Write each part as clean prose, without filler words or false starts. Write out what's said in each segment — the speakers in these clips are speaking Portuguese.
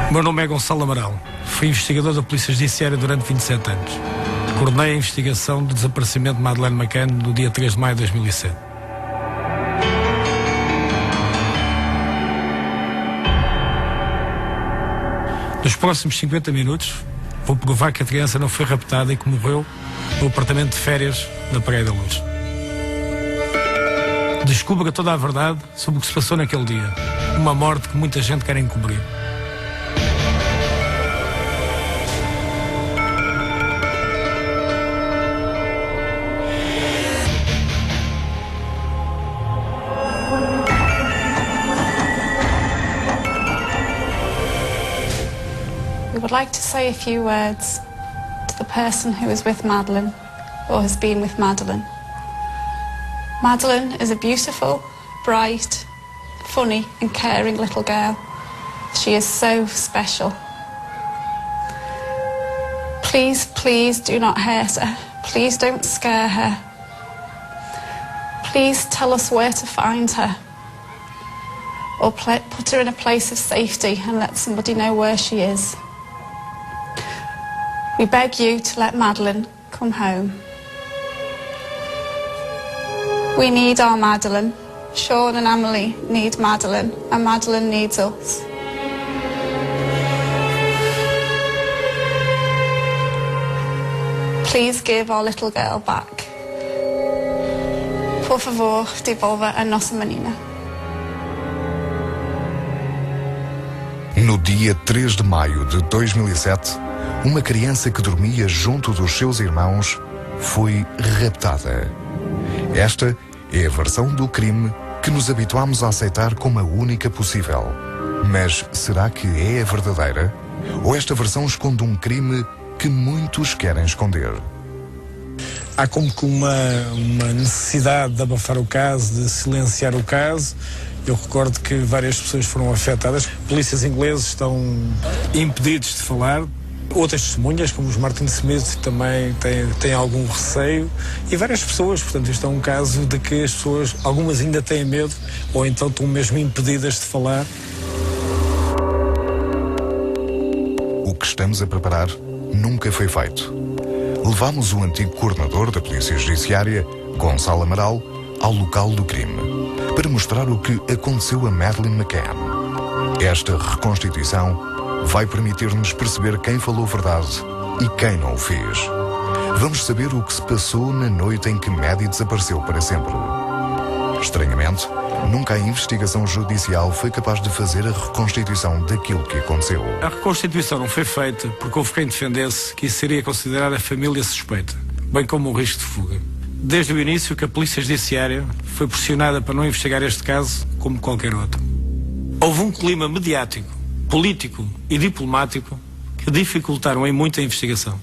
O meu nome é Gonçalo Amaral. Fui investigador da Polícia Judiciária durante 27 anos. Coordenei a investigação do desaparecimento de Madeleine McCann no dia 3 de maio de 2007. Nos próximos 50 minutos, vou provar que a criança não foi raptada e que morreu no apartamento de férias da Praia da Luz. Descubra toda a verdade sobre o que se passou naquele dia. Uma morte que muita gente quer encobrir. We would like to say a few words to the person who is with Madeleine or has been with Madeleine. Madeleine is a beautiful, bright, funny and caring little girl. She is so special. Please, please do not hurt her. Please don't scare her. Please tell us where to find her. Or put her in a place of safety and let somebody know where she is. We beg you to let Madeleine come home. We need our Madeleine. Sean and Emily need Madeleine, and Madeleine needs us. Please give our little girl back. Por favor, devolva a nossa menina. No dia 3 de maio de 2007, uma criança que dormia junto dos seus irmãos foi raptada. Esta é a versão do crime que nos habituámos a aceitar como a única possível. Mas será que é a verdadeira? Ou esta versão esconde um crime que muitos querem esconder? Há como que uma necessidade de abafar o caso, de silenciar o caso. Eu recordo que várias pessoas foram afetadas. Polícias ingleses estão impedidos de falar. Outras testemunhas, como os Martin Smith, também têm algum receio. E várias pessoas, portanto, isto é um caso de que as pessoas, algumas ainda têm medo, ou então estão mesmo impedidas de falar. O que estamos a preparar nunca foi feito. Levámos o antigo coordenador da Polícia Judiciária, Gonçalo Amaral, ao local do crime, para mostrar o que aconteceu a Madeleine McCann. Esta reconstituição vai permitir-nos perceber quem falou verdade e quem não o fez. Vamos saber o que se passou na noite em que Maddie desapareceu para sempre. Estranhamente, nunca a investigação judicial foi capaz de fazer a reconstituição daquilo que aconteceu. A reconstituição não foi feita porque houve quem defendesse que isso seria considerar a família suspeita, bem como um risco de fuga. Desde o início que a Polícia Judiciária foi pressionada para não investigar este caso como qualquer outro. Houve um clima mediático, político e diplomático que dificultaram em muito a investigação.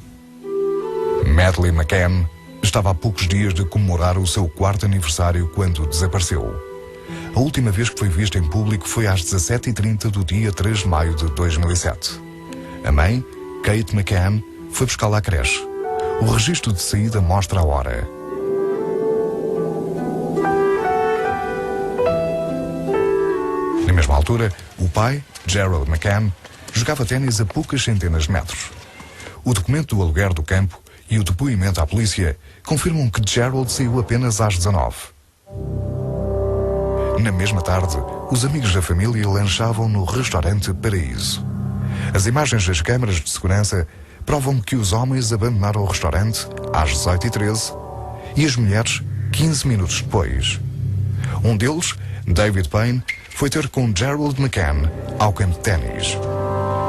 Madeleine McCann estava há poucos dias de comemorar o seu 4º aniversário quando desapareceu. A última vez que foi vista em público foi às 17h30 do dia 3 de maio de 2007. A mãe, Kate McCann, foi buscá-la à creche. O registro de saída mostra a hora. Na mesma altura, o pai, Gerald McCann, jogava ténis a poucas centenas de metros. O documento do aluguer do campo e o depoimento à polícia confirmam que Gerald saiu apenas às 19. Na mesma tarde, os amigos da família lanchavam no restaurante Paraíso. As imagens das câmaras de segurança provam que os homens abandonaram o restaurante às 18h13 e as mulheres 15 minutos depois. Um deles, David Payne, foi ter com Gerald McCann ao campo de ténis.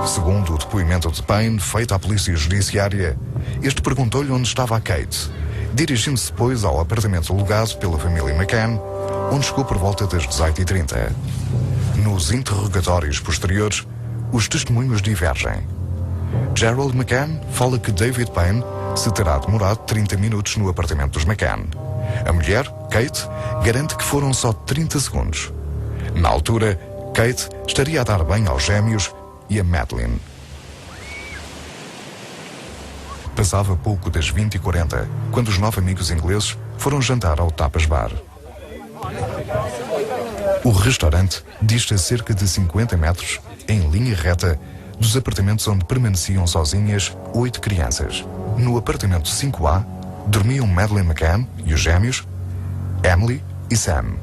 Segundo o depoimento de Payne, feito à polícia judiciária, este perguntou-lhe onde estava a Kate, dirigindo-se depois ao apartamento alugado pela família McCann, onde chegou por volta das 18h30. Nos interrogatórios posteriores, os testemunhos divergem. Gerald McCann fala que David Payne se terá demorado 30 minutos no apartamento dos McCann. A mulher, Kate, garante que foram só 30 segundos. Na altura, Kate estaria a dar banho aos gêmeos e a Madeleine. Passava pouco das 20h40, quando os 9 amigos ingleses foram jantar ao Tapas Bar. O restaurante dista cerca de 50 metros, em linha reta, dos apartamentos onde permaneciam sozinhas 8 crianças. No apartamento 5A, dormiam Madeleine McCann e os gêmeos, Emily e Sam.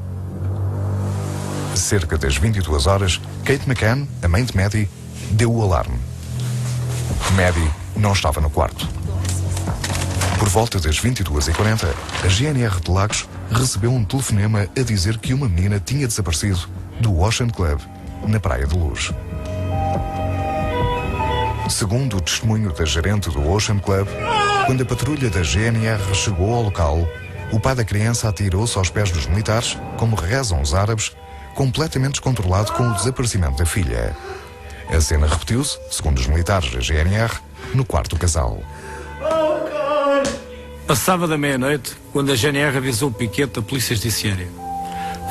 Cerca das 22 horas, Kate McCann, a mãe de Maddie, deu o alarme. Maddie não estava no quarto. Por volta das 22h40, a GNR de Lagos recebeu um telefonema a dizer que uma menina tinha desaparecido do Ocean Club, na Praia de Luz. Segundo o testemunho da gerente do Ocean Club, quando a patrulha da GNR chegou ao local, o pai da criança atirou-se aos pés dos militares, como rezam os árabes, completamente descontrolado com o desaparecimento da filha. A cena repetiu-se, segundo os militares da GNR, no quarto do casal. Passava da meia-noite, quando a GNR avisou o piquete da Polícia Judiciária.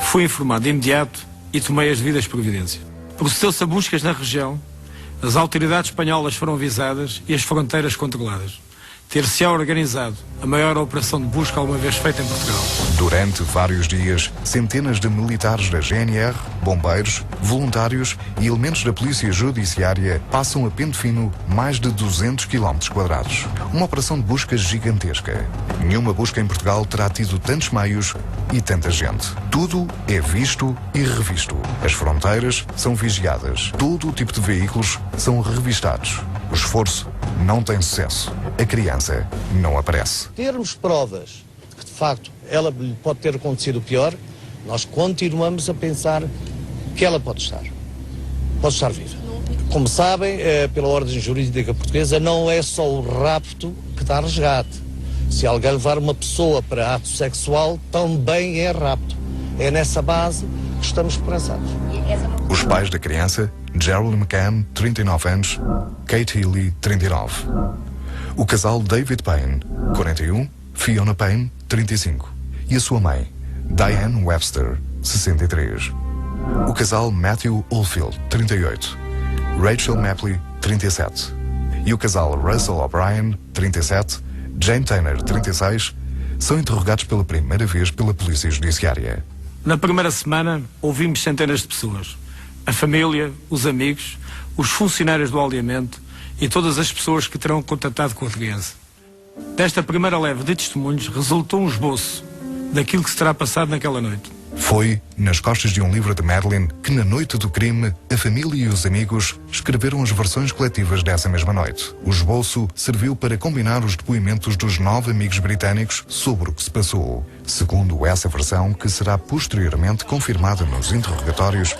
Fui informado de imediato e tomei as devidas providências. Procedeu-se a buscas na região, as autoridades espanholas foram avisadas e as fronteiras controladas. Ter-se-á organizado a maior operação de busca alguma vez feita em Portugal. Durante vários dias, centenas de militares da GNR, bombeiros, voluntários e elementos da Polícia Judiciária passam a pente fino mais de 200 km². Uma operação de busca gigantesca. Nenhuma busca em Portugal terá tido tantos meios e tanta gente. Tudo é visto e revisto. As fronteiras são vigiadas. Todo o tipo de veículos são revistados. O esforço não tem sucesso. A criança não aparece. Termos provas que, de facto, ela pode ter acontecido o pior, nós continuamos a pensar que ela pode estar viva. Como sabem, pela ordem jurídica portuguesa, não é só o rapto que dá resgate. Se alguém levar uma pessoa para ato sexual, também é rapto. É nessa base que estamos esperançados. Os pais da criança, Gerald McCann, 39 anos, Kate Healy, 39. O casal David Payne, 41, Fiona Payne, 35. E a sua mãe, Diane Webster, 63. O casal Matthew Oldfield, 38. Rachel Mapley, 37. E o casal Russell O'Brien, 37, Jane Tanner, 36, são interrogados pela primeira vez pela Polícia Judiciária. Na primeira semana, ouvimos centenas de pessoas. A família, os amigos, os funcionários do aldeamento e todas as pessoas que terão contatado com a criança. Desta primeira leva de testemunhos resultou um esboço daquilo que se terá passado naquela noite. Foi nas costas de um livro de Madeleine que, na noite do crime, a família e os amigos escreveram as versões coletivas dessa mesma noite. O esboço serviu para combinar os depoimentos dos 9 amigos britânicos sobre o que se passou. Segundo essa versão, que será posteriormente confirmada nos interrogatórios,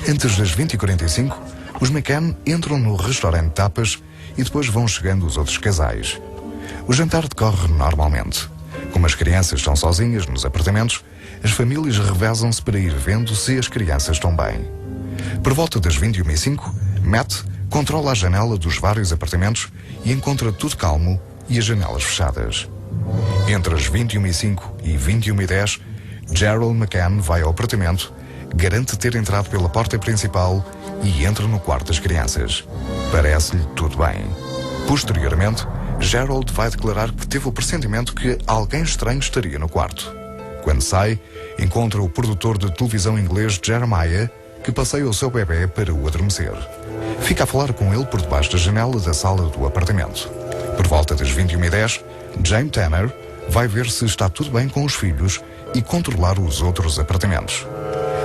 antes das 20h45, os McCann entram no restaurante Tapas e depois vão chegando os outros casais. O jantar decorre normalmente. Como as crianças estão sozinhas nos apartamentos, as famílias revezam-se para ir vendo se as crianças estão bem. Por volta das 21h05, Matt controla a janela dos vários apartamentos e encontra tudo calmo e as janelas fechadas. Entre as 21h05 e 21h10, Gerald McCann vai ao apartamento, garante ter entrado pela porta principal e entra no quarto das crianças. Parece-lhe tudo bem. Posteriormente, Gerald vai declarar que teve o pressentimento que alguém estranho estaria no quarto. Quando sai, encontra o produtor de televisão inglês Jeremiah, que passeia o seu bebê para o adormecer. Fica a falar com ele por debaixo da janela da sala do apartamento. Por volta das 21h10, Jane Tanner vai ver se está tudo bem com os filhos e controlar os outros apartamentos.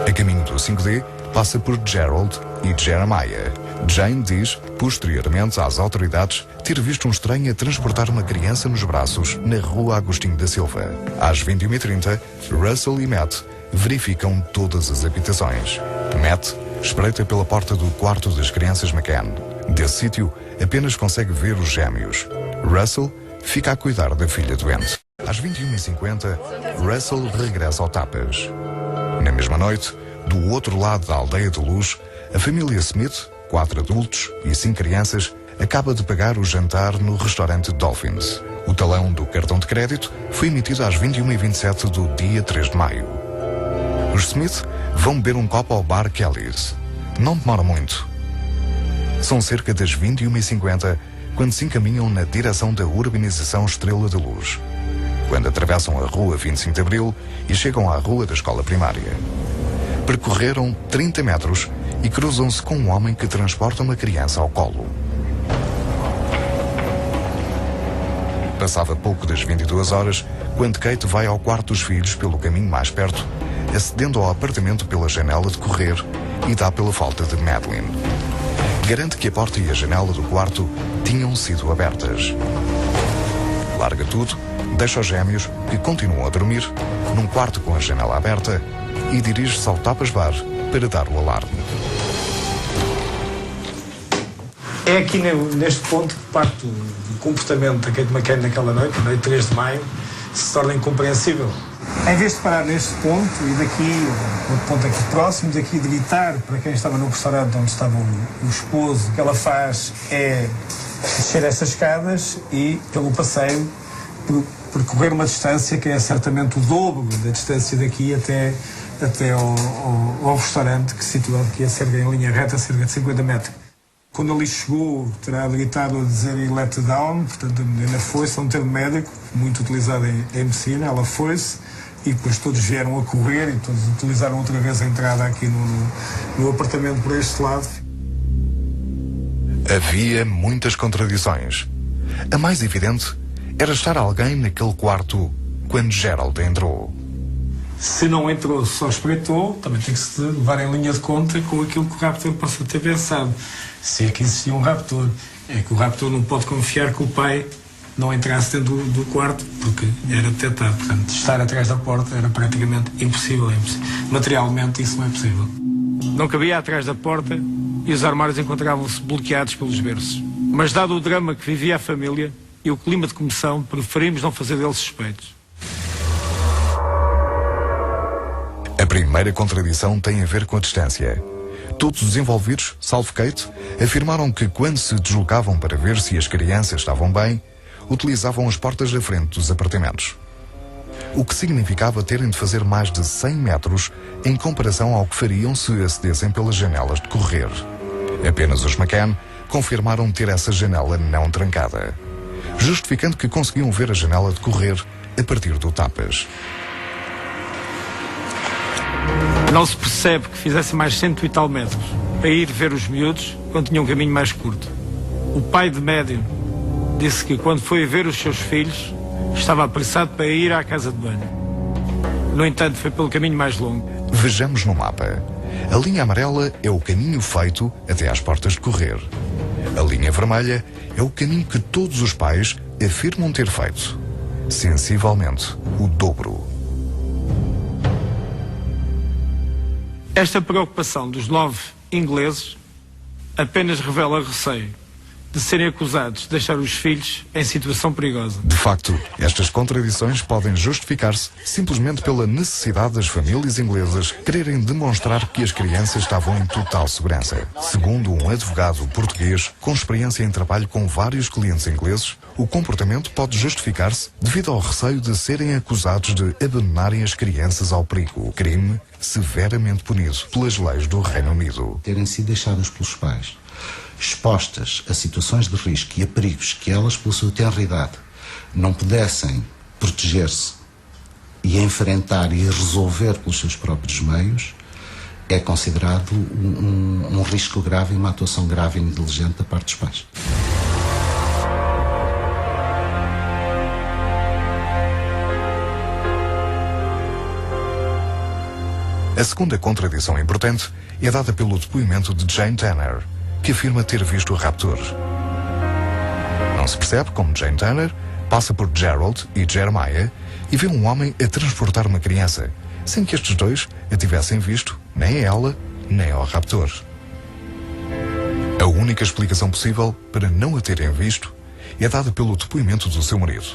A caminho do 5D, passa por Gerald e Jeremiah. Jane diz, posteriormente às autoridades, ter visto um estranho a transportar uma criança nos braços na rua Agostinho da Silva. Às 21h30, Russell e Matt verificam todas as habitações. Matt espreita pela porta do quarto das crianças McCann. Desse sítio, apenas consegue ver os gêmeos. Russell fica a cuidar da filha doente. Às 21h50, Russell regressa ao Tapas. Na mesma noite, do outro lado da Aldeia de Luz, a família Smith, 4 adultos e 5 crianças, acaba de pagar o jantar no restaurante Dolphins. O talão do cartão de crédito foi emitido às 21h27 do dia 3 de maio. Os Smith vão beber um copo ao bar Kelly's. Não demora muito. São cerca das 21h50 quando se encaminham na direção da urbanização Estrela de Luz. Quando atravessam a rua 25 de Abril e chegam à rua da escola primária. Percorreram 30 metros e cruzam-se com um homem que transporta uma criança ao colo. Passava pouco das 22 horas quando Kate vai ao quarto dos filhos pelo caminho mais perto, acedendo ao apartamento pela janela de correr e dá pela falta de Madeline. Garante que a porta e a janela do quarto tinham sido abertas. Larga tudo, deixa os gêmeos, que continuam a dormir, num quarto com a janela aberta e dirige-se ao Tapas Bar para dar o alarme. É aqui neste ponto que parte do comportamento da Kate McCann naquela noite, noite 3 de maio, se torna incompreensível. Em vez de parar neste ponto e daqui, outro ponto aqui próximo, daqui de gritar para quem estava no restaurante onde estava o esposo, o que ela faz é descer estas escadas e, pelo passeio, percorrer uma distância que é certamente o dobro da distância daqui até ao restaurante, que se situa aqui a cerca em linha reta, a cerca de 50 metros. Quando ali chegou, terá gritado a dizer let down, portanto a menina foi-se, é um termo médico, muito utilizado em medicina, ela foi-se, e depois todos vieram a correr e todos utilizaram outra vez a entrada aqui no apartamento por este lado. Havia muitas contradições. A mais evidente era estar alguém naquele quarto quando Gerald entrou. Se não entrou, só espreitou, também tem que se levar em linha de conta com aquilo que o raptor possa ter pensado. Se é que existia um raptor, é que o raptor não pode confiar que o pai não entrasse dentro do quarto, porque era detectado. Portanto, estar atrás da porta era praticamente impossível. Materialmente, isso não é possível. Não cabia atrás da porta e os armários encontravam-se bloqueados pelos berços. Mas, dado o drama que vivia a família e o clima de comoção, preferimos não fazer deles suspeitos. A primeira contradição tem a ver com a distância. Todos os envolvidos, salvo Kate, afirmaram que quando se deslocavam para ver se as crianças estavam bem, utilizavam as portas da frente dos apartamentos. O que significava terem de fazer mais de 100 metros em comparação ao que fariam se acedessem pelas janelas de correr. Apenas os McCann confirmaram ter essa janela não trancada, justificando que conseguiam ver a janela de correr a partir do Tapas. Não se percebe que fizesse mais 100 e tal metros para ir ver os miúdos quando tinha um caminho mais curto. O pai de Médium disse que quando foi ver os seus filhos estava apressado para ir à casa de banho. No entanto, foi pelo caminho mais longo. Vejamos no mapa. A linha amarela é o caminho feito até às portas de correr. A linha vermelha é o caminho que todos os pais afirmam ter feito. Sensivelmente, o dobro. Esta preocupação dos 9 ingleses apenas revela receio de serem acusados de deixar os filhos em situação perigosa. De facto, estas contradições podem justificar-se simplesmente pela necessidade das famílias inglesas quererem demonstrar que as crianças estavam em total segurança. Segundo um advogado português com experiência em trabalho com vários clientes ingleses, o comportamento pode justificar-se devido ao receio de serem acusados de abandonarem as crianças ao perigo, crime severamente punido pelas leis do Reino Unido. Terem sido deixadas pelos pais expostas a situações de risco e a perigos que elas, pela sua tenridade, não pudessem proteger-se e enfrentar e resolver pelos seus próprios meios, é considerado um risco grave e uma atuação grave e negligente da parte dos pais. A segunda contradição importante é dada pelo depoimento de Jane Tanner, que afirma ter visto o raptor. Não se percebe como Jane Tanner passa por Gerald e Jeremiah e vê um homem a transportar uma criança, sem que estes dois a tivessem visto, nem a ela, nem ao raptor. A única explicação possível para não a terem visto é dada pelo depoimento do seu marido,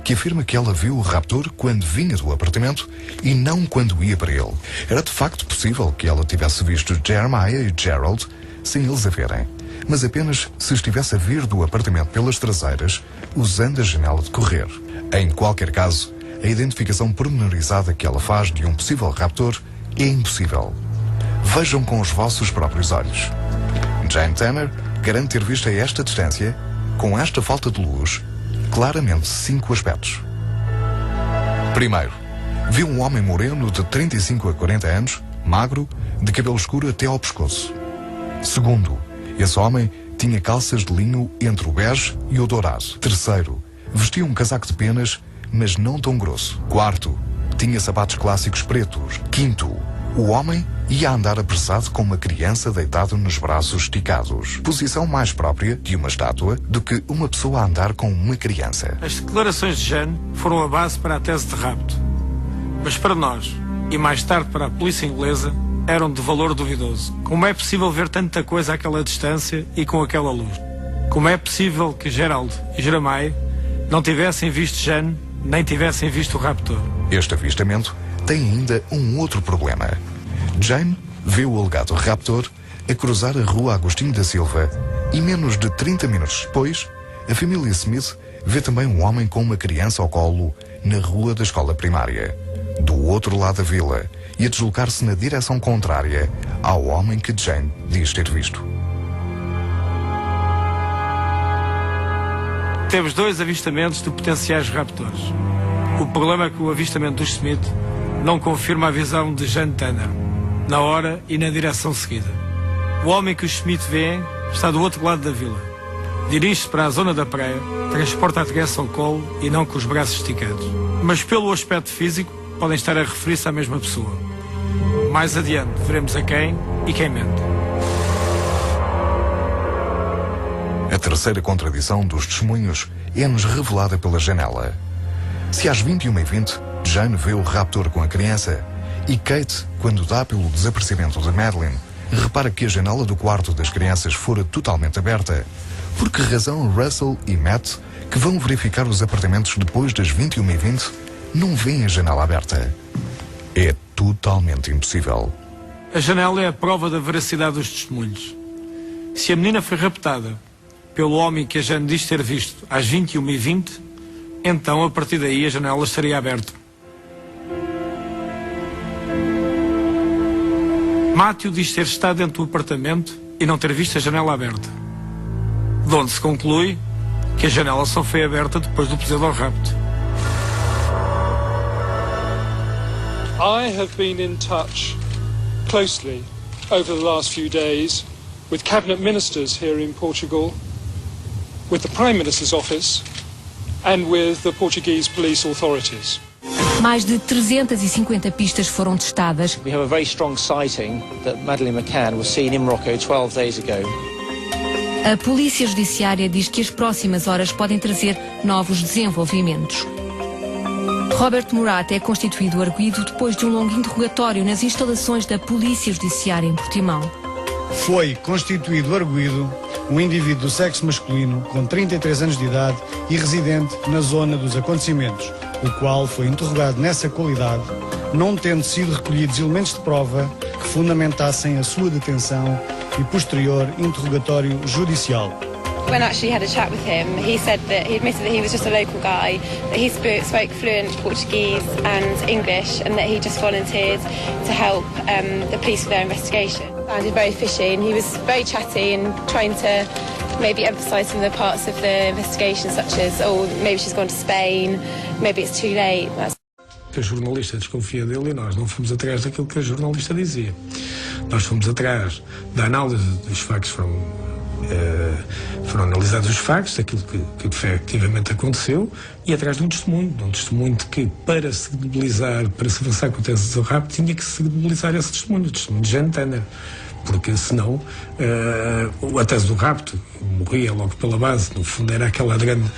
que afirma que ela viu o raptor quando vinha do apartamento e não quando ia para ele. Era de facto possível que ela tivesse visto Jeremiah e Gerald sem eles a verem, mas apenas se estivesse a vir do apartamento pelas traseiras, usando a janela de correr. Em qualquer caso, a identificação pormenorizada que ela faz de um possível raptor é impossível. Vejam com os vossos próprios olhos. Jane Tanner garante ter visto a esta distância, com esta falta de luz, claramente 5 aspectos. Primeiro, viu um homem moreno de 35 a 40 anos, magro, de cabelo escuro até ao pescoço. Segundo, esse homem tinha calças de linho entre o bege e o dourado. Terceiro, vestia um casaco de penas, mas não tão grosso. Quarto, tinha sapatos clássicos pretos. Quinto, o homem ia andar apressado com uma criança deitada nos braços esticados. Posição mais própria de uma estátua do que uma pessoa a andar com uma criança. As declarações de Jane foram a base para a tese de rapto. Mas para nós, e mais tarde para a polícia inglesa, eram de valor duvidoso. Como é possível ver tanta coisa àquela distância e com aquela luz? Como é possível que Gerald e Jeremiah não tivessem visto Jane, nem tivessem visto o raptor? Este avistamento tem ainda um outro problema. Jane vê o alegado raptor a cruzar a rua Agostinho da Silva e menos de 30 minutos depois, a família Smith vê também um homem com uma criança ao colo na rua da escola primária, do outro lado da vila, e a deslocar-se na direção contrária ao homem que Jane diz ter visto. Temos 2 avistamentos de potenciais raptores. O problema é que o avistamento do Smith não confirma a visão de Jane Tanner, na hora e na direção seguida. O homem que o Smith vê está do outro lado da vila. Dirige-se para a zona da praia, transporta a criança ao colo e não com os braços esticados. Mas pelo aspecto físico, podem estar a referir-se à mesma pessoa. Mais adiante, veremos a quem e quem mente. A terceira contradição dos testemunhos é-nos revelada pela janela. Se às 21h20, Jane vê o raptor com a criança e Kate, quando dá pelo desaparecimento de Madeleine, repara que a janela do quarto das crianças fora totalmente aberta, por que razão Russell e Matt, que vão verificar os apartamentos depois das 21h20, não veem a janela aberta? É totalmente impossível. A janela é a prova da veracidade dos testemunhos. Se a menina foi raptada pelo homem que a Jane diz ter visto às 21h20, então a partir daí a janela estaria aberta. Matthew diz ter estado dentro do apartamento e não ter visto a janela aberta, de onde se conclui que a janela só foi aberta depois do proceder ao rapto. I have been in touch closely over the last few days with cabinet ministers here in Portugal, with the Prime Minister's office and with the Portuguese police authorities. Mais de 350 pistas foram testadas. We have a very strong sighting that Madeleine McCann was seen in Morocco 12 days ago. A Polícia Judiciária diz que as próximas horas podem trazer novos desenvolvimentos. Robert Murat é constituído arguido depois de um longo interrogatório nas instalações da Polícia Judiciária em Portimão. Foi constituído arguido um indivíduo do sexo masculino com 33 anos de idade e residente na zona dos acontecimentos, o qual foi interrogado nessa qualidade, não tendo sido recolhidos elementos de prova que fundamentassem a sua detenção e posterior interrogatório judicial. When I actually had a chat with him, he said that he admitted that he was just a local guy, that he spoke fluent Portuguese and English, and that he just volunteered to help the police with their investigation. I found him very fishy, and he was very chatty and trying to maybe emphasise some of the parts of the investigation, such as, oh, maybe she's gone to Spain, maybe it's too late. A jornalista desconfia dele e nós não fomos atrás daquilo que a jornalista dizia. Nós fomos atrás da análise dos factos que foram Foram analisados os factos, aquilo que efetivamente aconteceu, e atrás de um testemunho de que, para se credibilizar, para se avançar com a tese do rapto, tinha que se credibilizar esse testemunho, o testemunho de Jane Tanner, porque senão a tese do rapto morria logo pela base. No fundo era aquela grande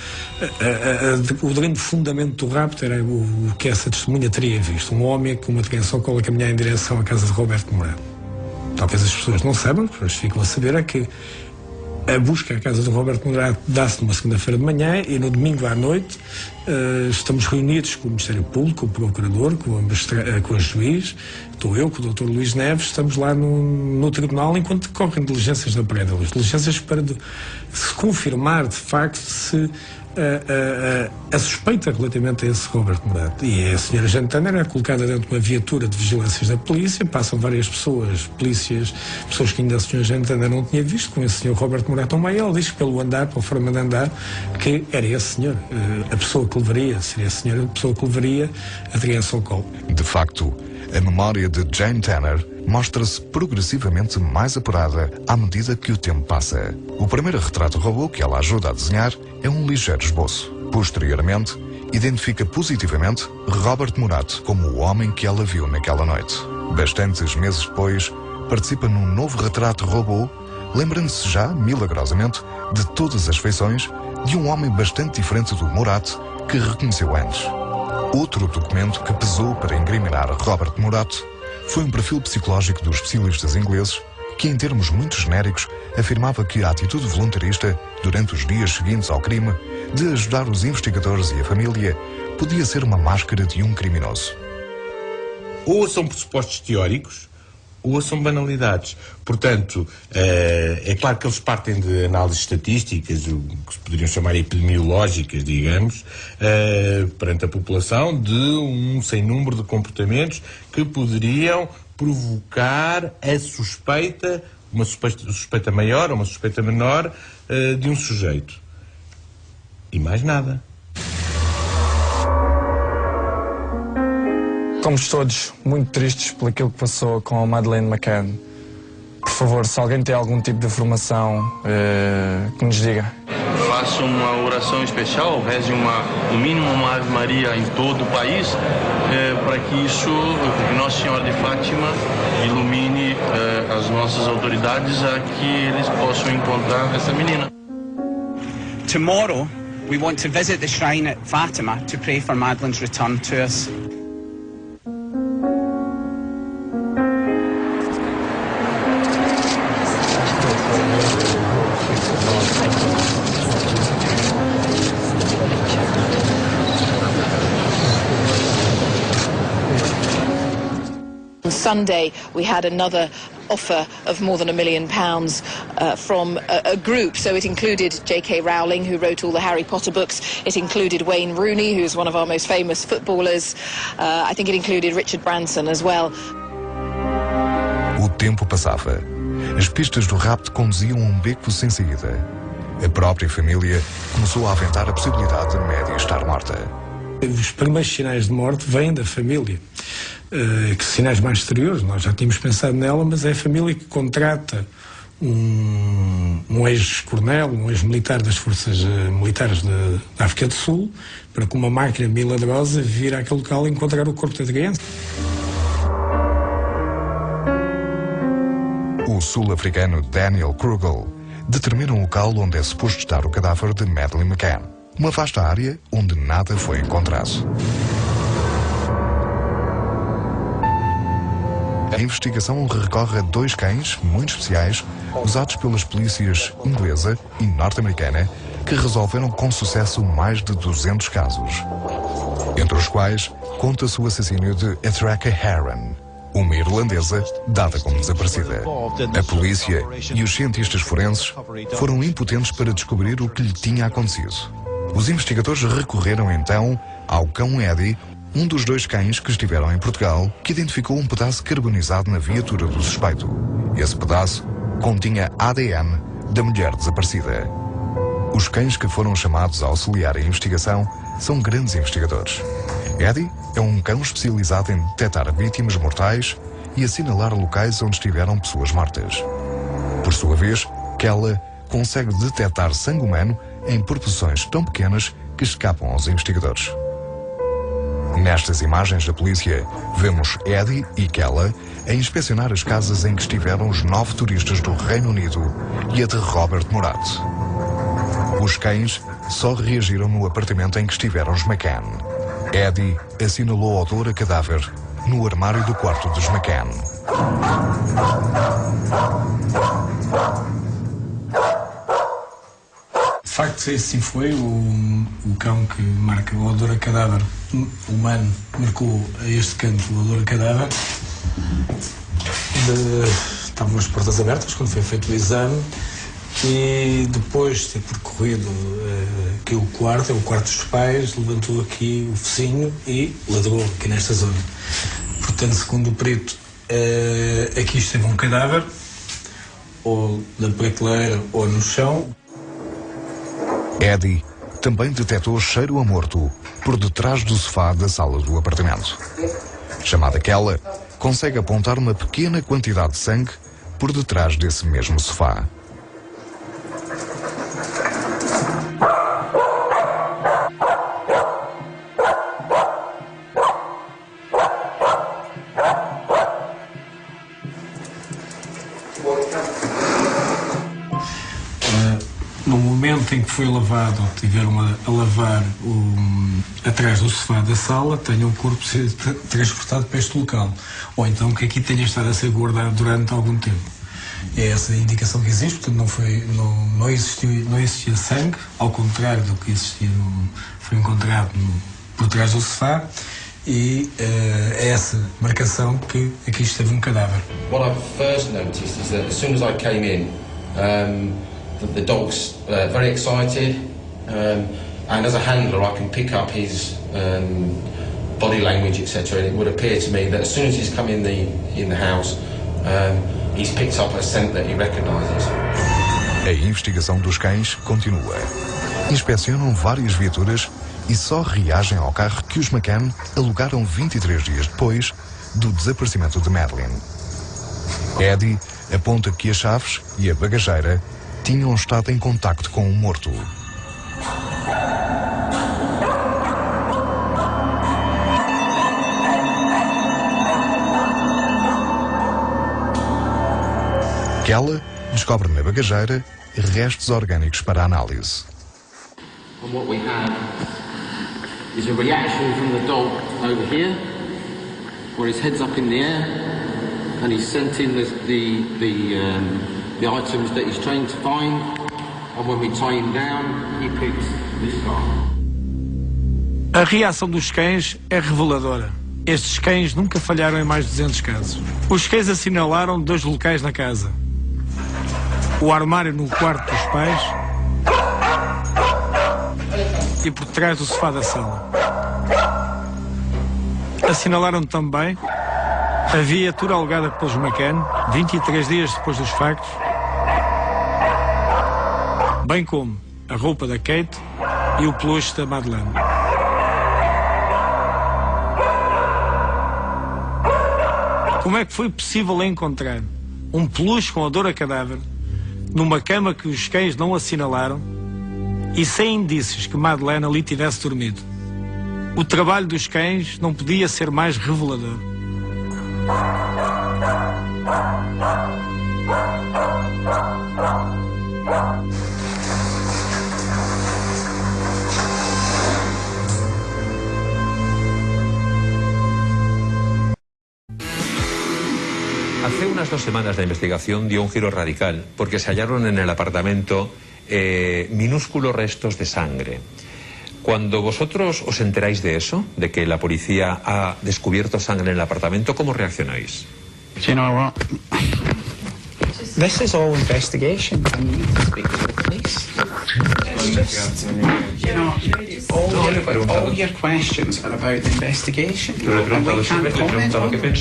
o grande fundamento do rapto era o que essa testemunha teria visto, um homem com uma criança ao colo a caminhar em direção à casa de Roberto Morato. Talvez as pessoas não saibam, mas ficam a saber é que a busca à casa do Roberto Morato dá-se numa segunda-feira de manhã e no domingo à noite estamos reunidos com o Ministério Público, com o Procurador, com a juiz, estou eu, com o Dr. Luís Neves, estamos lá no tribunal enquanto decorrem diligências da Parede, diligências para se confirmar de facto se a suspeita relativamente a esse Roberto Morato. E a senhora Jane Tanner é colocada dentro de uma viatura de vigilâncias da polícia, passam várias pessoas que ainda a senhora Jane Tanner não tinha visto, com esse senhor Roberto Morato ao meio. Ela diz que pela forma de andar, que era esse senhor, a pessoa que levaria, seria a senhora, a pessoa que levaria a criança ao colo. De facto, a memória de Jane Tanner mostra-se progressivamente mais apurada à medida que o tempo passa. O primeiro retrato robô que ela ajuda a desenhar é um ligeiro esboço. Posteriormente, identifica positivamente Robert Morato como o homem que ela viu naquela noite. Bastantes meses depois, participa num novo retrato robô, lembrando-se já, milagrosamente, de todas as feições de um homem bastante diferente do Morato que reconheceu antes. Outro documento que pesou para incriminar Robert Morato foi um perfil psicológico dos especialistas ingleses que, em termos muito genéricos, afirmava que a atitude voluntarista, durante os dias seguintes ao crime, de ajudar os investigadores e a família, podia ser uma máscara de um criminoso. Ou são pressupostos teóricos, ou são banalidades. Portanto, é claro que eles partem de análises estatísticas, o que se poderiam chamar epidemiológicas, digamos, perante a população, de um sem número de comportamentos que poderiam provocar a suspeita, uma suspeita maior ou uma suspeita menor de um sujeito. E mais nada. Estamos todos muito tristes por aquilo que passou com a Madeleine McCann. Por favor, se alguém tem algum tipo de informação, que nos diga. Faça uma oração especial, reze no mínimo uma Ave Maria em todo o país, para que Nossa Senhora de Fátima ilumine as nossas autoridades a que eles possam encontrar essa menina. Tomorrow, we want to visit the shrine at Fatima to pray for Madeleine's return to us. On Sunday, we had another offer of more than £1 million from a group. So it included J.K. Rowling, who wrote all the Harry Potter books. It included Wayne Rooney, who's one of our most famous footballers. I think it included Richard Branson as well. O tempo passava. As pistas do rapto conduziam a um beco sem saída. A própria família começou a aventar a possibilidade de Maddie estar morta. Os primeiros sinais de morte vêm da família. Que sinais mais exteriores, nós já tínhamos pensado nela, mas é a família que contrata um ex-coronel, um ex-militar das forças militares da África do Sul, para com uma máquina milagrosa vir àquele local e encontrar o corpo da criança. O sul-africano Daniel Krugel determina um local onde é suposto estar o cadáver de Madeleine McCann. Uma vasta área onde nada foi encontrado. A investigação recorre a 2 cães muito especiais usados pelas polícias inglesa e norte-americana que resolveram com sucesso mais de 200 casos. Entre os quais conta-se o assassínio de Ethraka Heron, uma irlandesa dada como desaparecida. A polícia e os cientistas forenses foram impotentes para descobrir o que lhe tinha acontecido. Os investigadores recorreram então ao cão Eddie, um dos 2 cães que estiveram em Portugal, que identificou um pedaço carbonizado na viatura do suspeito. Esse pedaço continha ADN da mulher desaparecida. Os cães que foram chamados a auxiliar a investigação são grandes investigadores. Eddie é um cão especializado em detectar vítimas mortais e assinalar locais onde estiveram pessoas mortas. Por sua vez, Kella consegue detectar sangue humano em proporções tão pequenas que escapam aos investigadores. Nestas imagens da polícia, vemos Eddie e Kella a inspecionar as casas em que estiveram os 9 turistas do Reino Unido e a de Robert Murat. Os cães só reagiram no apartamento em que estiveram os McCann. Eddie assinalou odor a cadáver no armário do quarto dos McCann. De facto, esse sim foi o cão que marca o odor a cadáver humano, marcou a este canto o odor a cadáver. Estavam as portas abertas quando foi feito o exame e depois de ter percorrido aqui o quarto dos pais, levantou aqui o focinho e ladrou aqui nesta zona. Portanto, segundo o perito, aqui esteve um cadáver, ou na prateleira ou no chão. Eddie também detectou cheiro a morto por detrás do sofá da sala do apartamento. Chamada Kella, consegue apontar uma pequena quantidade de sangue por detrás desse mesmo sofá. No momento em que foi lavado, ou tiveram a lavar atrás do sofá da sala, tenha o corpo ser transportado para este local. Ou então que aqui tenha estado a ser guardado durante algum tempo. É essa a indicação que existe, portanto não existia sangue, ao contrário do que existia, foi encontrado por trás do sofá, e é essa marcação que aqui esteve um cadáver. What I first noticed is that as soon as I came in, the dog's very excited, and as a handler I can pick up his body language, etc. And it would appear to me that as soon as he's come in the house, he's picked up a scent that he recognises. A investigação dos cães continua. Inspecionam várias viaturas e só reagem ao carro que os McCann alugaram 23 dias depois do desaparecimento de Madeleine. Eddie aponta que as chaves e a bagageira tinham estado em contacto com o morto. Kella descobre na bagageira restos orgânicos para análise. And what we have is a reaction from the dog over here, where his head's up in the air, and he's sent in the items that he's trained to find, and when we tie him down, he picks this car. A reação dos cães é reveladora. Estes cães nunca falharam em mais de 200 casos. Os cães assinalaram 2 locais na casa: o armário no quarto dos pais e por trás do sofá da sala. Assinalaram também a viatura alugada pelos McCann 23 dias depois dos factos, bem como a roupa da Kate e o peluche da Madeleine. Como é que foi possível encontrar um peluche com odor a cadáver numa cama que os cães não assinalaram e sem indícios que Madeleine ali tivesse dormido? O trabalho dos cães não podia ser mais revelador. Hace unas 2 semanas la investigación dio un giro radical porque se hallaron en el apartamento minúsculos restos de sangre. Cuando vosotros os enteráis de eso, de que la policía ha descubierto sangre en el apartamento, ¿cómo reaccionáis? Do you know what? This is all investigation. I need to speak to the police. You know, all your questions are about the investigation. And we can't comment on them.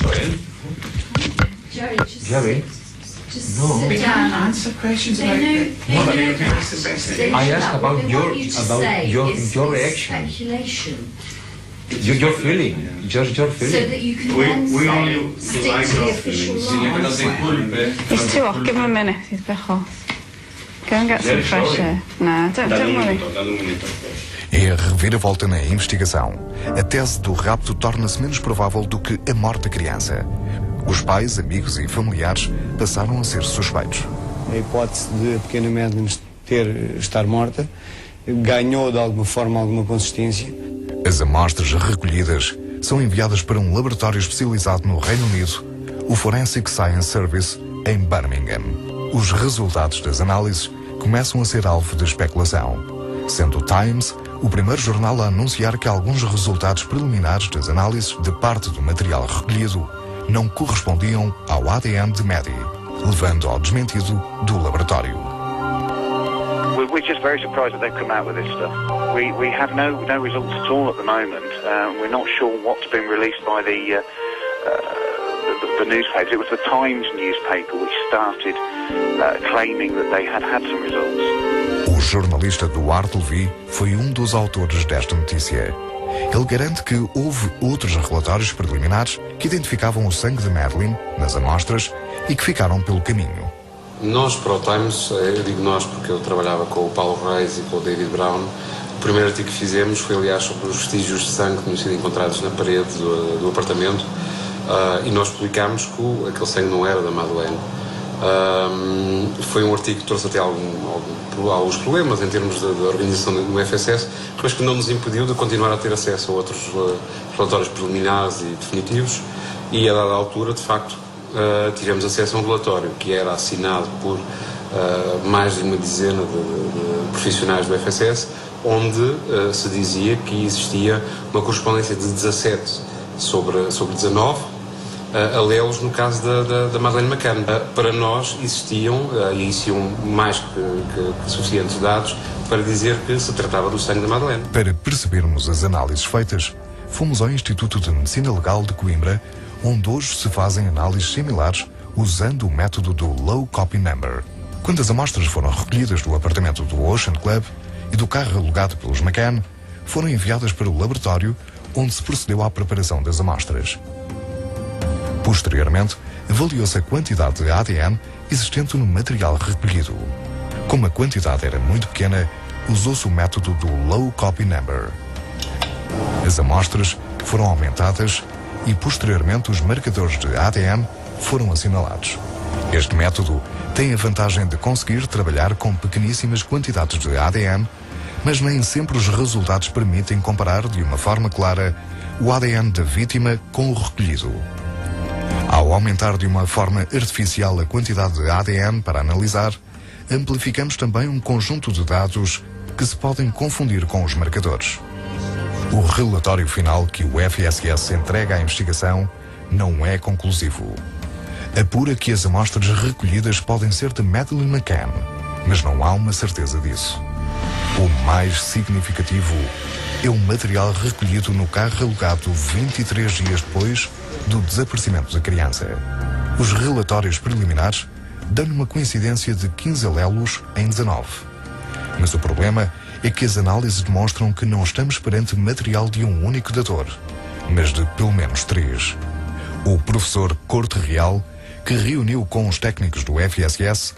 Jerry, No, we can't answer questions about it. I asked about your reaction. Your feeling, just your feeling. So that you can then stick to the official line. He's too off. Give him a minute. He's a bit off. Go Go and get some fresh air. No, don't worry. É a reviravolta na investigação. A tese do rapto torna-se menos provável do que a morte da criança. Os pais, amigos e familiares passaram a ser suspeitos. A hipótese de a pequena Madeleine estar morta ganhou de alguma forma alguma consistência. As amostras recolhidas são enviadas para um laboratório especializado no Reino Unido, o Forensic Science Service, em Birmingham. Os resultados das análises começam a ser alvo de especulação, sendo o Times o primeiro jornal a anunciar que alguns resultados preliminares das análises de parte do material recolhido não correspondiam ao ADN de Maddie, levando ao desmentido do laboratório. We're just very surprised that they've come out with this stuff. We have no results at all at the moment. We're not sure what's been released by the newspapers. It was the Times newspaper which started claiming that they had some results. O jornalista Duarte Levy foi um dos autores desta notícia. Ele garante que houve outros relatórios preliminares que identificavam o sangue de Madeleine nas amostras e que ficaram pelo caminho. Nós, para o Times, eu digo nós porque eu trabalhava com o Paulo Reis e com o David Brown, o primeiro artigo que fizemos foi, aliás, sobre os vestígios de sangue que tinham sido encontrados na parede do apartamento, e nós publicámos que aquele sangue não era da Madeleine. Foi um artigo que trouxe até alguns problemas em termos da organização do FSS, mas que não nos impediu de continuar a ter acesso a outros relatórios preliminares e definitivos, e a dada altura, de facto, tivemos acesso a um relatório que era assinado por mais de uma dezena de profissionais do FSS, onde se dizia que existia uma correspondência de 17 sobre 19 alelos no caso da Madeleine McCann. Para nós existiam mais que suficientes dados para dizer que se tratava do sangue da Madeleine. Para percebermos as análises feitas, fomos ao Instituto de Medicina Legal de Coimbra, onde hoje se fazem análises similares usando o método do Low Copy Number. Quando as amostras foram recolhidas do apartamento do Ocean Club e do carro alugado pelos McCann, foram enviadas para o laboratório onde se procedeu à preparação das amostras. Posteriormente, avaliou-se a quantidade de ADN existente no material recolhido. Como a quantidade era muito pequena, usou-se o método do Low Copy Number. As amostras foram aumentadas e, posteriormente, os marcadores de ADN foram assinalados. Este método tem a vantagem de conseguir trabalhar com pequeníssimas quantidades de ADN, mas nem sempre os resultados permitem comparar de uma forma clara o ADN da vítima com o recolhido. Ao aumentar de uma forma artificial a quantidade de ADN para analisar, amplificamos também um conjunto de dados que se podem confundir com os marcadores. O relatório final que o FSS entrega à investigação não é conclusivo. Apura que as amostras recolhidas podem ser de Madeleine McCann, mas não há uma certeza disso. O mais significativo é o material recolhido no carro alugado 23 dias depois do desaparecimento da criança. Os relatórios preliminares dão uma coincidência de 15 alelos em 19. Mas o problema é que as análises demonstram que não estamos perante material de um único dator, mas de pelo menos 3. O professor Corte Real, que reuniu com os técnicos do FSS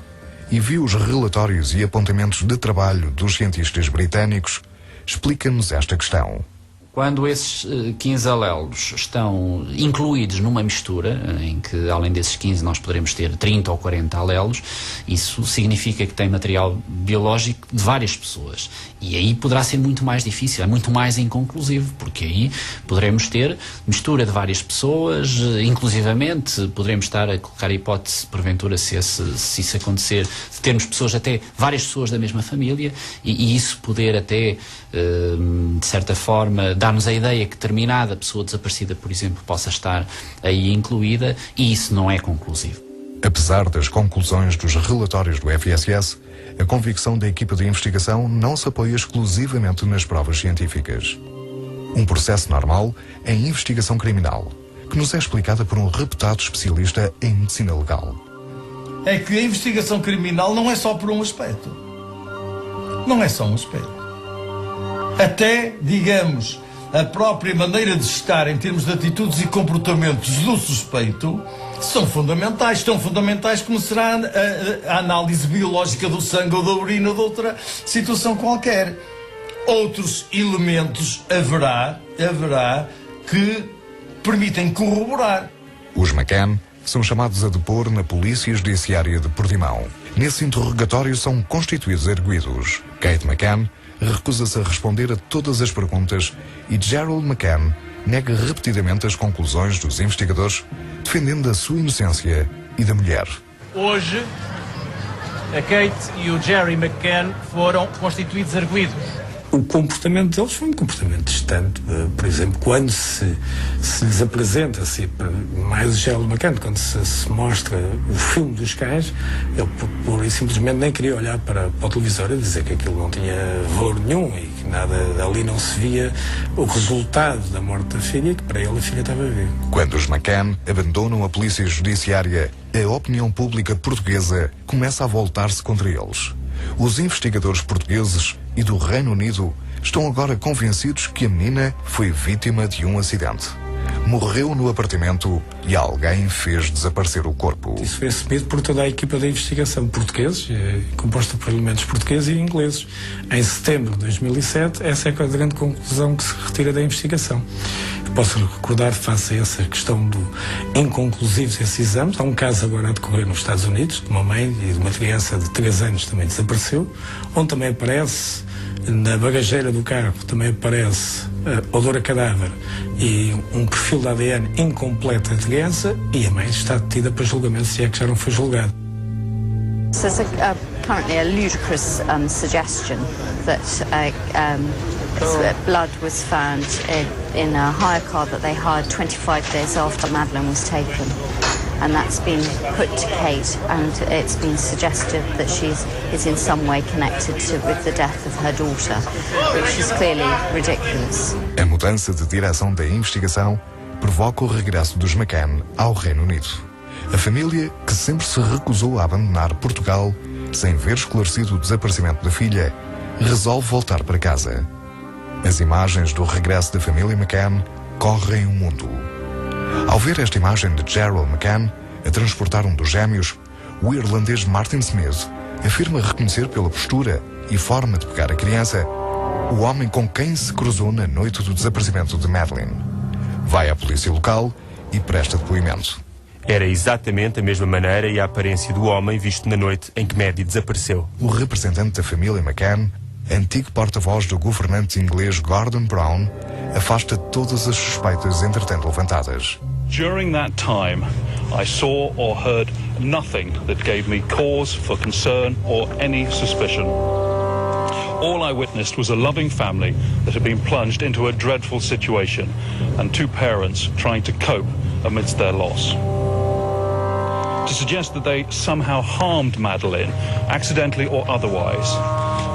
e viu os relatórios e apontamentos de trabalho dos cientistas britânicos, explica-nos esta questão. Quando esses 15 alelos estão incluídos numa mistura, em que além desses 15 nós poderemos ter 30 ou 40 alelos, isso significa que tem material biológico de várias pessoas. E aí poderá ser muito mais difícil, é muito mais inconclusivo, porque aí poderemos ter mistura de várias pessoas, inclusivamente poderemos estar a colocar a hipótese, porventura, se isso acontecer, de termos pessoas, até várias pessoas da mesma família, e isso poder até, de certa forma, dar-nos a ideia que determinada pessoa desaparecida, por exemplo, possa estar aí incluída, e isso não é conclusivo. Apesar das conclusões dos relatórios do FSS, a convicção da equipa de investigação não se apoia exclusivamente nas provas científicas. Um processo normal é a investigação criminal, que nos é explicada por um reputado especialista em medicina legal. É que a investigação criminal não é só por um aspecto. Não é só um aspecto. Até, digamos, a própria maneira de estar em termos de atitudes e comportamentos do suspeito são fundamentais, tão fundamentais como será a análise biológica do sangue ou da urina ou de outra situação qualquer. Outros elementos haverá que permitem corroborar. Os McCann são chamados a depor na Polícia Judiciária de Portimão. Nesse interrogatório são constituídos arguidos. Kate McCann recusa-se a responder a todas as perguntas e Gerald McCann nega repetidamente as conclusões dos investigadores, defendendo a sua inocência e da mulher. Hoje, a Kate e o Jerry McCann foram constituídos arguidos. O comportamento deles foi um comportamento distante. Por exemplo, quando se lhes apresenta, mais o Gerald McCann, quando se mostra o filme dos cães, ele pura e simplesmente nem queria olhar para o televisor e dizer que aquilo não tinha valor nenhum e que nada ali não se via o resultado da morte da filha, que para ele a filha estava viva. Quando os McCann abandonam a Polícia Judiciária, a opinião pública portuguesa começa a voltar-se contra eles. Os investigadores portugueses e do Reino Unido estão agora convencidos que a menina foi vítima de um acidente. Morreu no apartamento e alguém fez desaparecer o corpo. Isso foi assumido por toda a equipa da investigação, portugueses, composta por elementos portugueses e ingleses. Em setembro de 2007, essa é a grande conclusão que se retira da investigação. Eu posso recordar, face a essa questão do inconclusivos esses exames, há um caso agora a decorrer nos Estados Unidos, de uma mãe e de uma criança de 3 anos que também desapareceu, onde também aparece, na bagageira do carro, também aparece odor a cadáver e um perfil de ADN incompleto da criança, e a mãe está detida para julgamento, se é que já não foi julgado. There's currently a ludicrous suggestion that blood was found in a hire car that they hired 25 days after Madeleine was taken. And that's been put to Kate, and it's been suggested that she is in some way connected with the death of her daughter, which is clearly ridiculous. A mudança de direção da investigação provoca o regresso dos McCann ao Reino Unido. A família, que sempre se recusou a abandonar Portugal sem ver esclarecido o desaparecimento da filha, resolve voltar para casa. As imagens do regresso da família McCann correm o mundo. Ao ver esta imagem de Gerald McCann a transportar um dos gêmeos, o irlandês Martin Smith afirma reconhecer pela postura e forma de pegar a criança o homem com quem se cruzou na noite do desaparecimento de Madeleine. Vai à polícia local e presta depoimento. Era exatamente a mesma maneira e a aparência do homem visto na noite em que Maddie desapareceu. O representante da família McCann, antigo porta-voz do governante inglês Gordon Brown, afasta todas as suspeitas entretanto levantadas. During that time, I saw or heard nothing that gave me cause for concern or any suspicion. All I witnessed was a loving family that had been plunged into a dreadful situation and 2 parents trying to cope amidst their loss. To suggest that they somehow harmed Madeleine, accidentally or otherwise,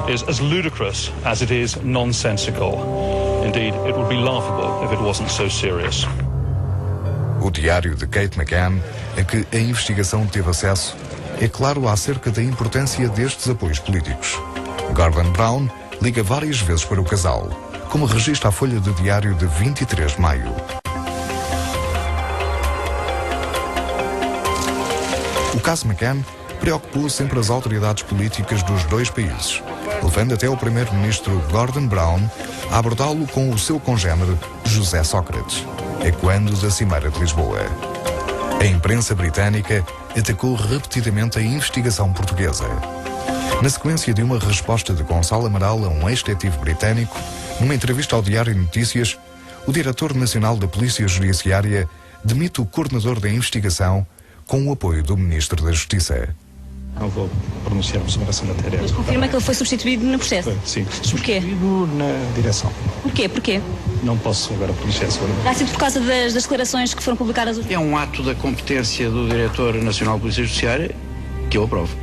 is as ludicrous as it is nonsensical. Indeed, it would be laughable if it wasn't so serious. O diário de Kate McCann, a que a investigação teve acesso, é claro acerca da importância destes apoios políticos. Gordon Brown liga várias vezes para o casal, como registra a folha de diário de 23 de maio. O caso McCann preocupou sempre as autoridades políticas dos 2 países, levando até o primeiro-ministro Gordon Brown a abordá-lo com o seu congénere José Sócrates, ecoando da Cimeira de Lisboa. A imprensa britânica atacou repetidamente a investigação portuguesa. Na sequência de uma resposta de Gonçalo Amaral a um ex-detetivo britânico, numa entrevista ao Diário de Notícias, o diretor nacional da Polícia Judiciária demite o coordenador da investigação com o apoio do Ministro da Justiça. Não vou pronunciar-me sobre essa matéria. Mas confirma que ele foi substituído no processo? Sim, substituído na direção. Porquê? Não posso agora pronunciar sobre isso. Há sido por causa das declarações que foram publicadas hoje? É um ato da competência do Diretor Nacional da Polícia Judiciária que eu aprovo.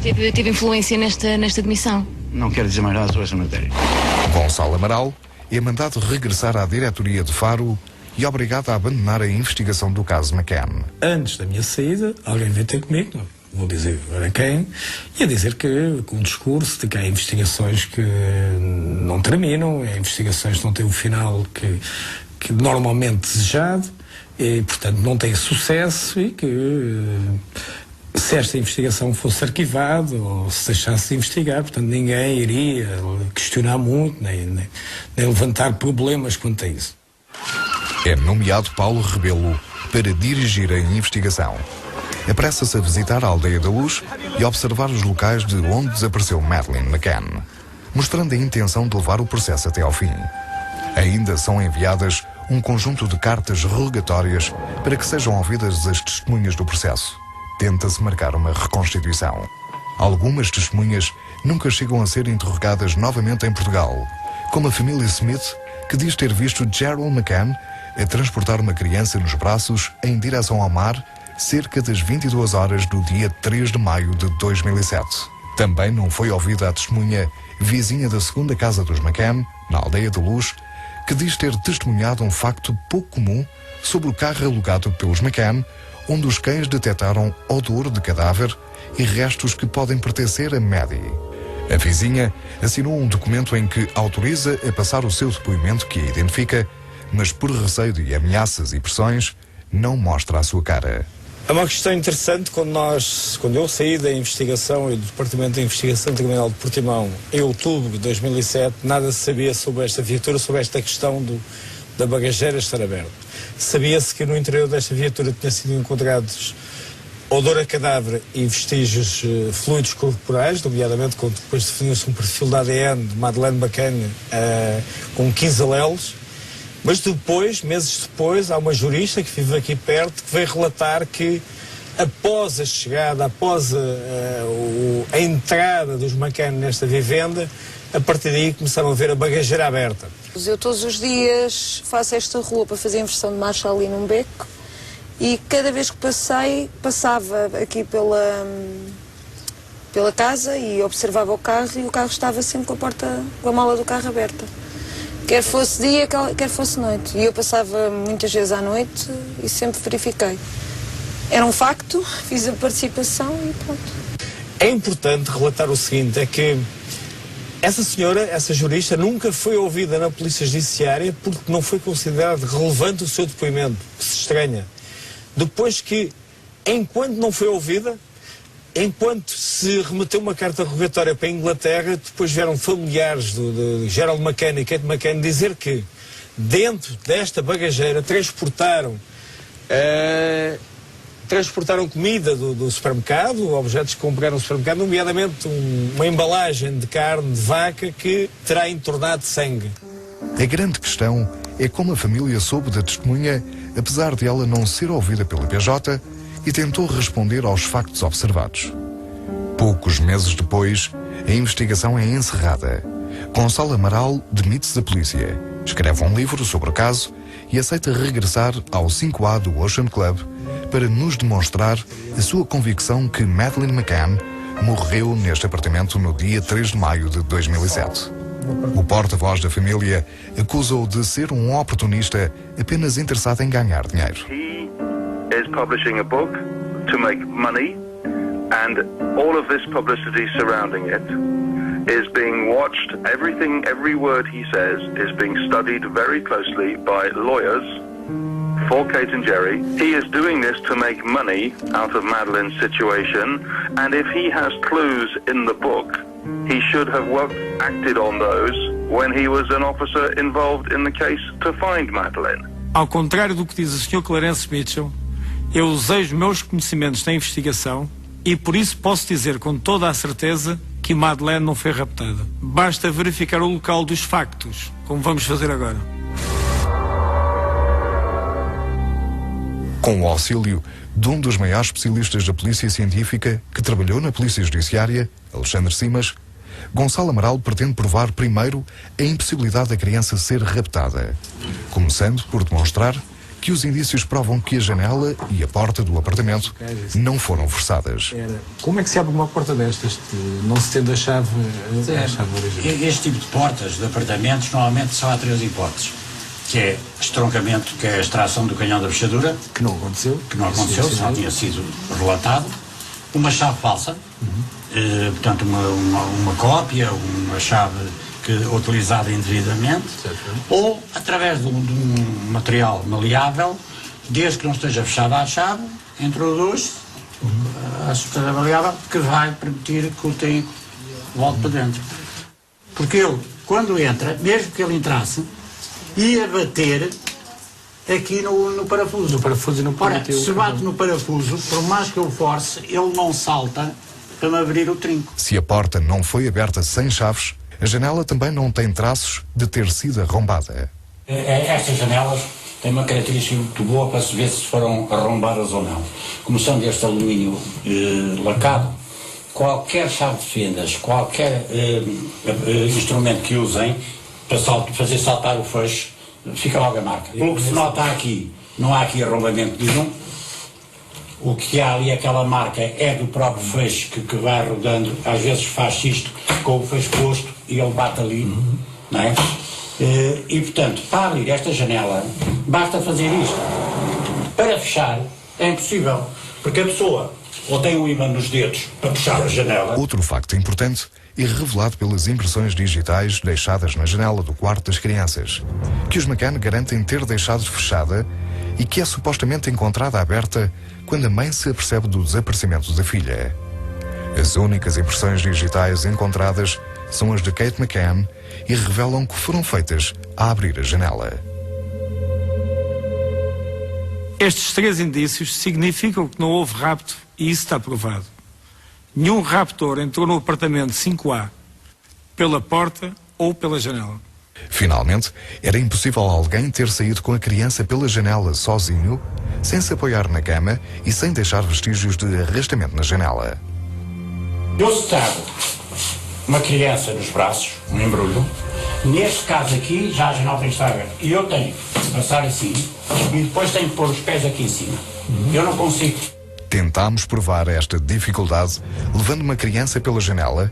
Teve influência nesta demissão? Não quero dizer mais nada sobre essa matéria. Gonçalo Amaral é mandado regressar à diretoria de Faro e obrigado a abandonar a investigação do caso McCann. Antes da minha saída, alguém veio ter comigo, vou dizer agora quem, e a dizer que, com um discurso de que há investigações que não terminam, há investigações que não têm o final que normalmente desejado, e, portanto, não têm sucesso, e que se esta investigação fosse arquivada ou se deixasse de investigar, portanto, ninguém iria questionar muito, nem levantar problemas quanto a isso. É nomeado Paulo Rebelo para dirigir a investigação. Apressa-se a visitar a Aldeia da Luz e observar os locais de onde desapareceu Madeleine McCann, mostrando a intenção de levar o processo até ao fim. Ainda são enviadas um conjunto de cartas rogatórias para que sejam ouvidas as testemunhas do processo. Tenta-se marcar uma reconstituição. Algumas testemunhas nunca chegam a ser interrogadas novamente em Portugal, como a família Smith, que diz ter visto Gerald McCann a transportar uma criança nos braços em direção ao mar cerca das 22 horas do dia 3 de maio de 2007. Também não foi ouvida a testemunha vizinha da segunda casa dos McCann, na Aldeia da Luz, que diz ter testemunhado um facto pouco comum sobre o carro alugado pelos McCann, onde os cães detectaram odor de cadáver e restos que podem pertencer a Maddie. A vizinha assinou um documento em que autoriza a passar o seu depoimento que a identifica, mas por receio de ameaças e pressões, não mostra a sua cara. É uma questão interessante. Quando eu saí da investigação e do Departamento de Investigação Criminal de Portimão em outubro de 2007, nada se sabia sobre esta viatura, sobre esta questão da bagageira estar aberta. Sabia-se que no interior desta viatura tinha sido encontrados odor a cadáver e vestígios fluidos corporais, nomeadamente quando depois definiu-se um perfil de ADN de Madeleine McCann com 15 alelos. Mas depois, meses depois, há uma jurista que vive aqui perto que veio relatar que após a chegada, após a entrada dos McCann nesta vivenda, a partir daí começaram a ver a bagageira aberta. Eu todos os dias faço esta rua para fazer a inversão de marcha ali num beco e cada vez que passava aqui pela casa e observava o carro e o carro estava sempre com a mala do carro aberta. Quer fosse dia, quer fosse noite. E eu passava muitas vezes à noite e sempre verifiquei. Era um facto, fiz a participação e pronto. É importante relatar o seguinte, é que essa senhora, essa jurista, nunca foi ouvida na Polícia Judiciária porque não foi considerado relevante o seu depoimento, que se estranha. Depois que, enquanto não foi ouvida, enquanto se remeteu uma carta rogatória para a Inglaterra, depois vieram familiares de Gerald McCann e Kate McCann dizer que dentro desta bagageira transportaram comida do supermercado, objetos que compraram no supermercado, nomeadamente uma embalagem de carne de vaca que terá entornado sangue. A grande questão é como a família soube da testemunha, apesar de ela não ser ouvida pela PJ, e tentou responder aos factos observados. Poucos meses depois, a investigação é encerrada. Gonçalo Amaral demite-se da polícia, escreve um livro sobre o caso e aceita regressar ao 5A do Ocean Club para nos demonstrar a sua convicção que Madeleine McCann morreu neste apartamento no dia 3 de maio de 2007. O porta-voz da família acusa-o de ser um oportunista apenas interessado em ganhar dinheiro. Is publishing a book to make money, and all of this publicity surrounding it is being watched. Every word he says is being studied very closely by lawyers for Kate and Jerry. He is doing this to make money out of Madeleine's situation, and if he has clues in the book, he should have acted on those when he was an officer involved in the case to find Madeleine. Ao contrário do que diz o Sr. Clarence Mitchell, eu usei os meus conhecimentos na investigação e por isso posso dizer com toda a certeza que Madeleine não foi raptada. Basta verificar o local dos factos, como vamos fazer agora. Com o auxílio de um dos maiores especialistas da Polícia Científica que trabalhou na Polícia Judiciária, Alexandre Simas, Gonçalo Amaral pretende provar primeiro a impossibilidade da criança ser raptada, começando por demonstrar que os indícios provam que a janela e a porta do apartamento não foram forçadas. Como é que se abre uma porta destas, não se tendo a chave original? Este tipo de portas de apartamentos, normalmente só há três hipóteses, que é estroncamento, que é a extração do canhão da fechadura. Que não aconteceu. Que não aconteceu, só tinha sido relatado. uma chave falsa, portanto uma cópia, uma chave utilizada indevidamente, ou através de um material maleável, desde que não esteja fechada a chave, introduz a substância maleável que vai permitir que o trinco volte para dentro. Porque ele, quando entra, mesmo que ele entrasse, ia bater aqui no parafuso. No parafuso e não permitiu. Ora, se bate no parafuso, por mais que eu force, ele não salta para me abrir o trinco. Se a porta não foi aberta sem chaves, a janela também não tem traços de ter sido arrombada. Estas janelas têm uma característica muito boa para se ver se foram arrombadas ou não. Como são deste alumínio lacado, qualquer chave de fendas, qualquer instrumento que usem para fazer saltar o fecho, fica logo a marca. O que se nota aqui, não há aqui arrombamento nenhum. O que há ali, aquela marca, é do próprio fecho que vai rodando. Às vezes faz isto com o fecho posto e ele bate ali, não é? E portanto, para abrir esta janela, basta fazer isto. Para fechar, é impossível, porque a pessoa ou tem um ímã nos dedos para puxar a janela. Outro facto importante é revelado pelas impressões digitais deixadas na janela do quarto das crianças, que os McCann garantem ter deixado fechada e que é supostamente encontrada aberta quando a mãe se apercebe do desaparecimento da filha. As únicas impressões digitais encontradas são as de Kate McCann e revelam que foram feitas a abrir a janela. Estes 3 indícios significam que não houve rapto e isso está provado. Nenhum raptor entrou no apartamento 5A pela porta ou pela janela. Finalmente, era impossível alguém ter saído com a criança pela janela sozinho, sem se apoiar na cama e sem deixar vestígios de arrastamento na janela. Eu se trago uma criança nos braços, um embrulho, neste caso aqui já a janela tem que estar aberta. E eu tenho que passar assim e depois tenho que pôr os pés aqui em cima. Eu não consigo. Tentámos provar esta dificuldade levando uma criança pela janela,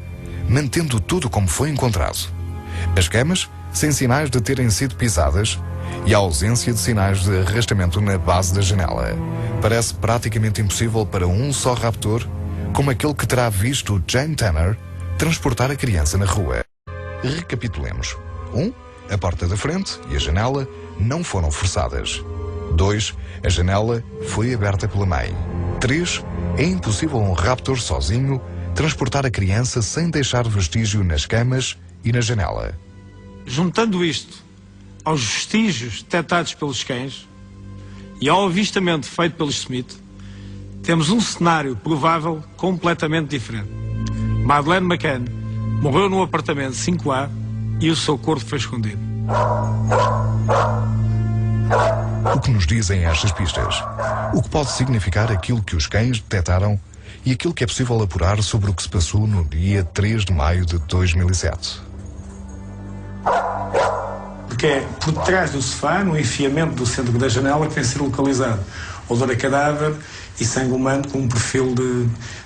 mantendo tudo como foi encontrado. As camas sem sinais de terem sido pisadas e a ausência de sinais de arrastamento na base da janela. Parece praticamente impossível para um só raptor, como aquele que terá visto Jane Tanner transportar a criança na rua. Recapitulemos. 1. A porta da frente e a janela não foram forçadas. 2. A janela foi aberta pela mãe. 3. É impossível um raptor sozinho transportar a criança sem deixar vestígio nas camas e na janela. Juntando isto aos vestígios detectados pelos cães e ao avistamento feito pelo Smith, temos um cenário provável completamente diferente. Madeleine McCann morreu no apartamento 5A e o seu corpo foi escondido. O que nos dizem estas pistas? O que pode significar aquilo que os cães detectaram e aquilo que é possível apurar sobre o que se passou no dia 3 de maio de 2007? Porque é por trás do sofá, no enfiamento do centro da janela, que vem ser localizado odor a cadáver e sangue humano com um perfil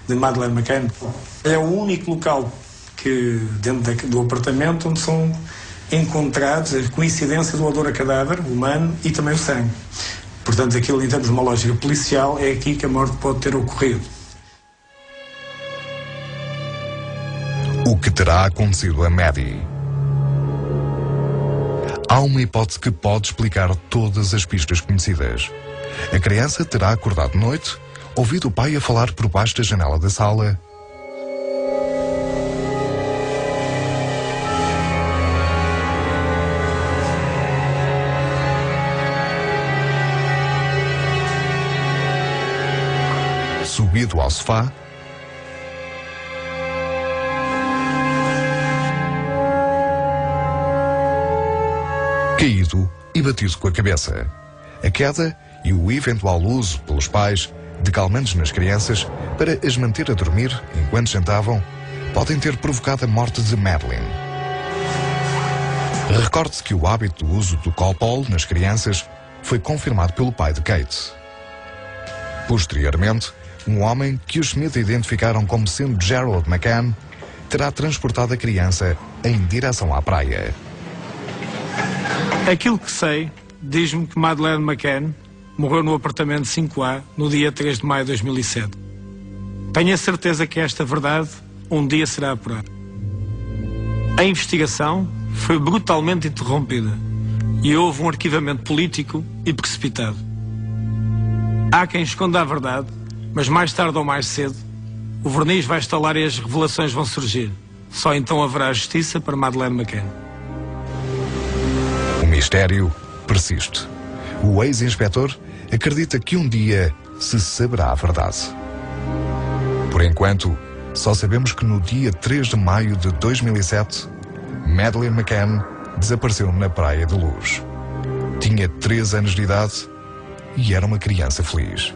de Madeleine McCann. É o único local que, dentro do apartamento onde são encontrados a coincidência do odor a cadáver humano e também o sangue. Portanto, aquilo, em termos de uma lógica policial, é aqui que a morte pode ter ocorrido. O que terá acontecido a Maddie? Há uma hipótese que pode explicar todas as pistas conhecidas. A criança terá acordado de noite, ouvido o pai a falar por baixo da janela da sala. Subido ao sofá. Caído e batido com a cabeça. A queda e o eventual uso pelos pais de calmantes nas crianças para as manter a dormir enquanto jantavam podem ter provocado a morte de Madeleine. Recorde-se que o hábito do uso do Calpol nas crianças foi confirmado pelo pai de Kate. Posteriormente, um homem que os Smith identificaram como sendo Gerald McCann terá transportado a criança em direção à praia. Aquilo que sei diz-me que Madeleine McCann morreu no apartamento 5A no dia 3 de maio de 2007. Tenho a certeza que esta verdade um dia será apurada. A investigação foi brutalmente interrompida e houve um arquivamento político e precipitado. Há quem esconda a verdade, mas mais tarde ou mais cedo o verniz vai estalar e as revelações vão surgir. Só então haverá justiça para Madeleine McCann. O mistério persiste. O ex-inspetor acredita que um dia se saberá a verdade. Por enquanto, só sabemos que no dia 3 de maio de 2007, Madeleine McCann desapareceu na Praia de Luz. Tinha 3 anos de idade e era uma criança feliz.